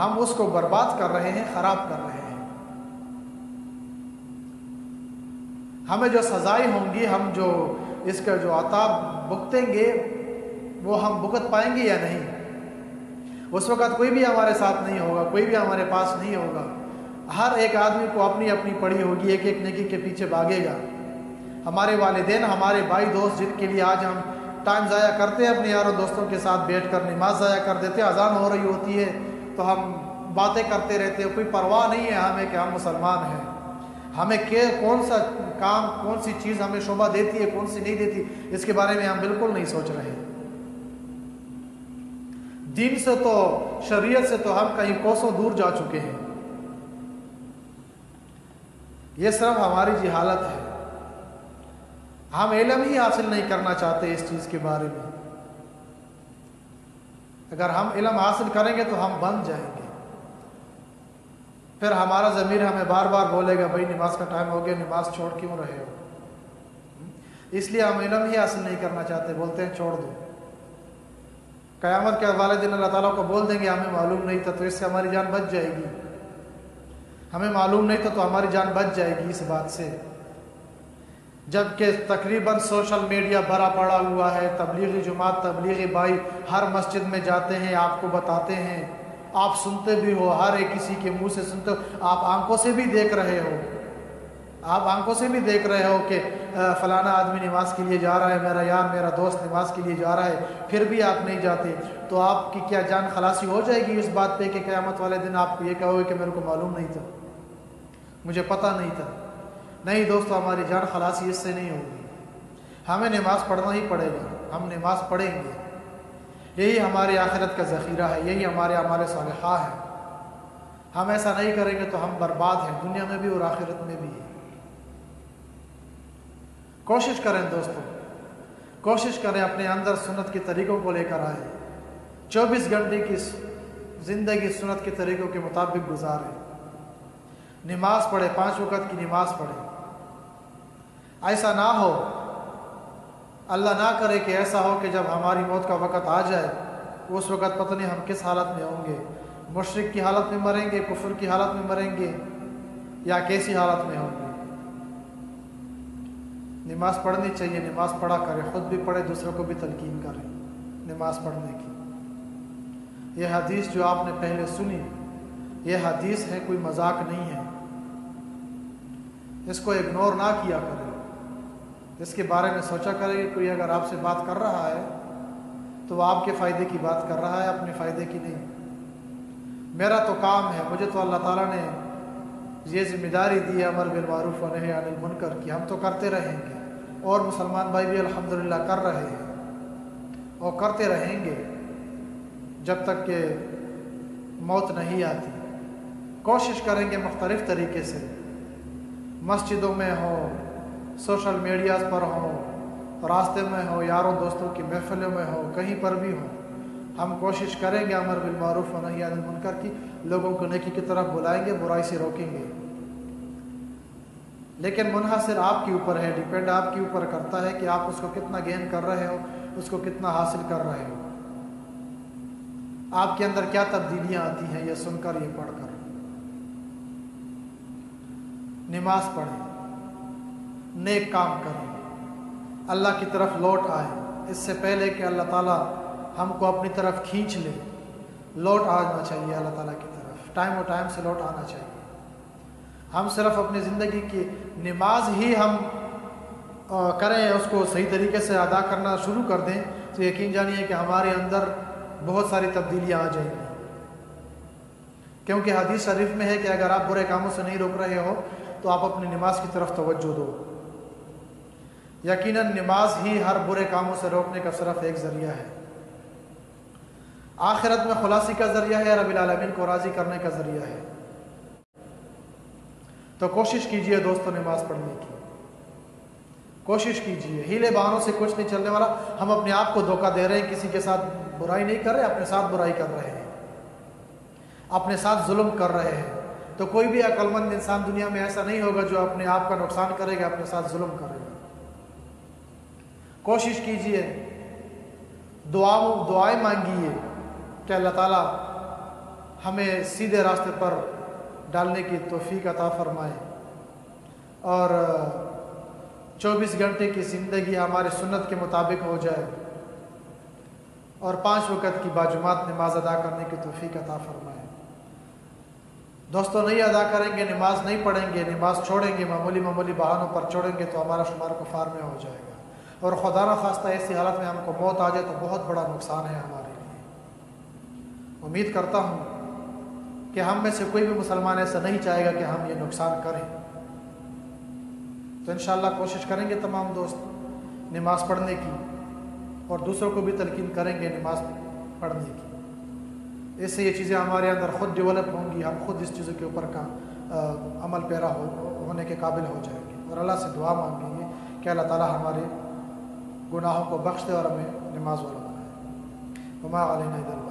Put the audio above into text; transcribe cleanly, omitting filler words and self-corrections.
ہم اس کو برباد کر رہے ہیں، خراب کر رہے ہیں۔ ہمیں جو سزائیں ہوں گی، ہم جو اس کا جو عطاب بھگتیں گے وہ ہم بھگت پائیں گے یا نہیں؟ اس وقت کوئی بھی ہمارے ساتھ نہیں ہوگا، کوئی بھی ہمارے پاس نہیں ہوگا۔ ہر ایک آدمی کو اپنی اپنی پڑی ہوگی، ایک ایک نیکی کے پیچھے بھاگے گا۔ ہمارے والدین، ہمارے بھائی دوست جن کے لیے آج ہم ٹائم ضائع کرتے ہیں، اپنے یاروں دوستوں کے ساتھ بیٹھ کر نماز ضائع کر دیتے ہیں، اذان ہو رہی ہوتی ہے تو ہم باتیں کرتے رہتے ہیں، کوئی پرواہ نہیں ہے ہمیں کہ ہم مسلمان ہیں۔ ہمیں کون سا کام، کون سی چیز ہمیں شوبہ دیتی ہے، کون سی نہیں دیتی، اس کے بارے میں ہم بالکل نہیں سوچ رہے۔ دین سے تو، شریعت سے تو ہم کہیں کوسوں دور جا چکے ہیں۔ یہ صرف ہماری جہالت ہے، ہم علم ہی حاصل نہیں کرنا چاہتے اس چیز کے بارے میں۔ اگر ہم علم حاصل کریں گے تو ہم بن جائیں گے، پھر ہمارا ضمیر ہمیں بار بار بولے گا بھائی نماز کا ٹائم ہو گیا، نماز چھوڑ کیوں رہے ہو؟ اس لیے ہم علم ہی حاصل نہیں کرنا چاہتے، بولتے ہیں چھوڑ دو۔ قیامت کے والے دن اللہ تعالیٰ کو بول دیں گے ہمیں معلوم نہیں تھا، تو اس سے ہماری جان بچ جائے گی۔ ہمیں معلوم نہیں تھا تو ہماری جان بچ جائے گی اس بات سے۔ جبکہ تقریباً سوشل میڈیا بھرا پڑا ہوا ہے، تبلیغی جماعت، تبلیغی بھائی ہر مسجد میں جاتے ہیں، آپ کو بتاتے ہیں، آپ سنتے بھی ہو، ہر ایک کسی کے منہ سے سنتے ہو، آپ آنکھوں سے بھی دیکھ رہے ہو، آپ آنکھوں سے بھی دیکھ رہے ہو کہ فلانا آدمی نماز کے لیے جا رہا ہے، میرا یار، میرا دوست نماز کے لیے جا رہا ہے، پھر بھی آپ نہیں جاتے، تو آپ کی کیا جان خلاصی ہو جائے گی اس بات پہ کہ قیامت والے دن آپ کو یہ کہو گے کہ میرے کو معلوم نہیں تھا، مجھے پتہ نہیں تھا؟ نہیں دوستو، ہماری جان خلاصی اس سے نہیں ہوگی۔ ہمیں نماز پڑھنا ہی پڑے گا، ہم نماز پڑھیں گے، یہی ہماری آخرت کا ذخیرہ ہے، یہی ہمارے اعمال صالحہ ہے۔ ہم ایسا نہیں کریں گے تو ہم برباد ہیں، دنیا میں بھی اور آخرت میں بھی۔ کوشش کریں دوستو، کوشش کریں اپنے اندر سنت کے طریقوں کو لے کر آئیں، 24 گھنٹے کی زندگی سنت کے طریقوں کے مطابق گزاریں، نماز پڑھیں، 5 وقت کی نماز پڑھیں۔ ایسا نہ ہو، اللہ نہ کرے کہ ایسا ہو کہ جب ہماری موت کا وقت آ جائے اس وقت پتہ نہیں ہم کس حالت میں ہوں گے، مشرک کی حالت میں مریں گے، کفر کی حالت میں مریں گے، یا کیسی حالت میں ہوں گے۔ نماز پڑھنی چاہیے، نماز پڑھا کریں، خود بھی پڑھیں، دوسروں کو بھی تلقین کریں نماز پڑھنے کی۔ یہ حدیث جو آپ نے پہلے سنی، یہ حدیث ہے، کوئی مذاق نہیں ہے، اس کو اگنور نہ کیا کریں، اس کے بارے میں سوچا کریں کہ کوئی اگر آپ سے بات کر رہا ہے تو وہ آپ کے فائدے کی بات کر رہا ہے، اپنے فائدے کی نہیں۔ میرا تو کام ہے، مجھے تو اللہ تعالیٰ نے یہ ذمہ داری دی ہے امر بالمعروف و نہی عن المنکر کی، ہم تو کرتے رہیں گے، اور مسلمان بھائی بھی الحمدللہ کر رہے ہیں اور کرتے رہیں گے جب تک کہ موت نہیں آتی۔ کوشش کریں گے مختلف طریقے سے، مسجدوں میں ہو، سوشل میڈیاز پر ہو، راستے میں ہو، یاروں دوستوں کی محفلوں میں ہو، کہیں پر بھی ہو، ہم کوشش کریں گے امر بالمعروف و نہی عن المنکر کی، لوگوں کو نیکی کی طرف بلائیں گے، برائی سے روکیں گے۔ لیکن منحصر آپ کے اوپر ہے، ڈیپینڈ آپ کے اوپر کرتا ہے کہ آپ اس کو کتنا گین کر رہے ہو، اس کو کتنا حاصل کر رہے ہو، آپ کے اندر کیا تبدیلیاں آتی ہیں یہ سن کر، یہ پڑھ کر۔ نماز پڑھیں، نیک کام کریں، اللہ کی طرف لوٹ آئیں، اس سے پہلے کہ اللہ تعالیٰ ہم کو اپنی طرف کھینچ لے، لوٹ آنا چاہیے اللہ تعالیٰ کی طرف، ٹائم و ٹائم سے لوٹ آنا چاہیے۔ ہم صرف اپنی زندگی کی نماز ہی ہم کریں، اس کو صحیح طریقے سے ادا کرنا شروع کر دیں تو یقین جانیے کہ ہمارے اندر بہت ساری تبدیلیاں آ جائیں گی، کیونکہ حدیث شریف میں ہے کہ اگر آپ برے کاموں سے نہیں روک رہے ہو تو آپ اپنی نماز کی طرف توجہ دو۔ یقیناً نماز ہی ہر برے کاموں سے روکنے کا صرف ایک ذریعہ ہے، آخرت میں خلاصی کا ذریعہ ہے، رب العالمین کو راضی کرنے کا ذریعہ ہے۔ تو کوشش کیجئے دوستو نماز پڑھنے کی، کوشش کیجئے، ہیلے بہانوں سے کچھ نہیں چلنے والا۔ ہم اپنے آپ کو دھوکہ دے رہے ہیں، کسی کے ساتھ برائی نہیں کر رہے، اپنے ساتھ برائی کر رہے ہیں، اپنے ساتھ ظلم کر رہے ہیں۔ تو کوئی بھی عقل مند انسان دنیا میں ایسا نہیں ہوگا جو اپنے آپ کا نقصان کرے گا، اپنے ساتھ ظلم کرے گا۔ کوشش کیجئے، دعائیں مانگیے کہ اللہ تعالیٰ ہمیں سیدھے راستے پر ڈالنے کی توفیق عطا فرمائے اور 24 گھنٹے کی زندگی ہماری سنت کے مطابق ہو جائے اور 5 وقت کی باجماعت نماز ادا کرنے کی توفیق عطا فرمائے۔ دوستوں، نہیں ادا کریں گے، نماز نہیں پڑھیں گے، نماز چھوڑیں گے، معمولی بہانوں پر چھوڑیں گے تو ہمارا شمار کفار میں ہو جائے گا، اور خدا نہ خواستہ ایسی حالت میں ہم کو موت آ جائے تو بہت بڑا نقصان ہے ہمارے لیے۔ امید کرتا ہوں کہ ہم میں سے کوئی بھی مسلمان ایسا نہیں چاہے گا کہ ہم یہ نقصان کریں، تو انشاءاللہ کوشش کریں گے تمام دوست نماز پڑھنے کی، اور دوسروں کو بھی تلقین کریں گے نماز پڑھنے کی۔ اس سے یہ چیزیں ہمارے اندر خود ڈیولپ ہوں گی، ہم خود اس چیزوں کے اوپر کا عمل پیرا ہونے کے قابل ہو جائیں گے، اور اللہ سے دعا مانگیں گے کہ اللہ تعالی ہمارے گناہوں کو بخش دے اور ہمیں نماز والا بنائے۔ وما علینا الا البلاغ۔